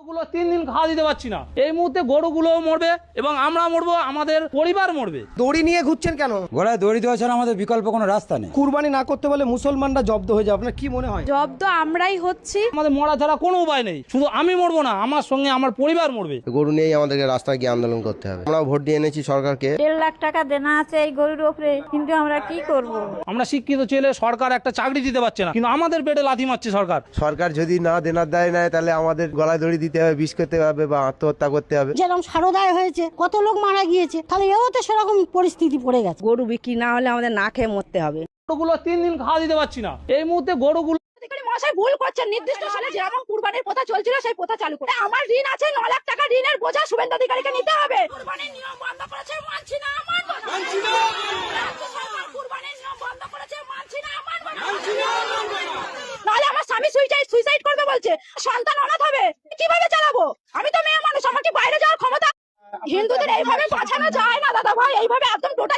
গরুগুলো 3 দিন খাওয়া দিতে পারছি না। এই মুহূর্তে গরুগুলোও মরবে এবং আমরা মরবো, আমাদের পরিবার মরবে। দড়ি নিয়ে ঘুরছেন কেন? গলায় দড়ি দেওয়া ছাড়া আমাদের বিকল্প কোনো রাস্তা নেই। কুরবানি না করতে বলে মুসলমানরা জব্দ হয়ে যায়, আপনার কি মনে হয়? জব্দ আমরাই হচ্ছি। আমাদের মরা ছাড়া কোনো উপায় নেই। শুধু আমি মরবো না, আমার সঙ্গে আমার পরিবার মরবে। গরু নিয়েই আমাদেরকে রাস্তায় গিয়ে আন্দোলন করতে হবে। আমরা ভোট দিয়ে এনেছি সরকারকে। 1.5 লাখ টাকা দেনা আছে এই গরুর উপরে, কিন্তু আমরা কি করব? আমরা শিক্ষিত ছেলে, সরকার একটা চাকরি দিতে পারছে না, কিন্তু আমাদের পেটে লাথি মারছে সরকার। সরকার যদি না দেনার দায় নেয় তাহলে আমাদের গলায় দড়ি দিতে হবে, বিষ খেতে হবে বা আত্মহত্যা করতে হবে। যেরকম সারদায় হয়েছে, কত লোক মারা গিয়েছে, তাহলে এও তো সেরকম পরিস্থিতি পড়ে গেছে। গরু বিক্রি না হলে আমাদের না খেয়ে মরতে হবে। গরুগুলো 3 দিন খাওয়া দিতে পারছি না। এই মুহূর্তে গরুগুলো মশাই ভুল করছেন। নির্দিষ্ট সালে যেরকম কুরবানির প্রথা চলছিল সেই প্রথা চালু করে আমার ঋণ আছে 9 লাখ টাকা, ঋণের বোঝা শুভেন্দু অধিকারীকে নিতে হবে। কুরবানির নিয়ম বন্ধ করেছে, মানছি না, মানব না। মানছি না, রাজ্য সরকার কুরবানির নিয়ম বন্ধ করেছে, মানছি না, মানব না। মানছি না, মানব না। নাহলে আমার স্বামী সুইসাইড করবে বলছে, সন্তান অনাথ হবে, কিভাবে চালাবো? আমি তো মেয়ে মানুষ, আমার কি বাইরে যাওয়ার ক্ষমতা? হিন্দুদের এইভাবে বাঁচানো যায় না দাদা ভাই, এইভাবে একদম টোটালি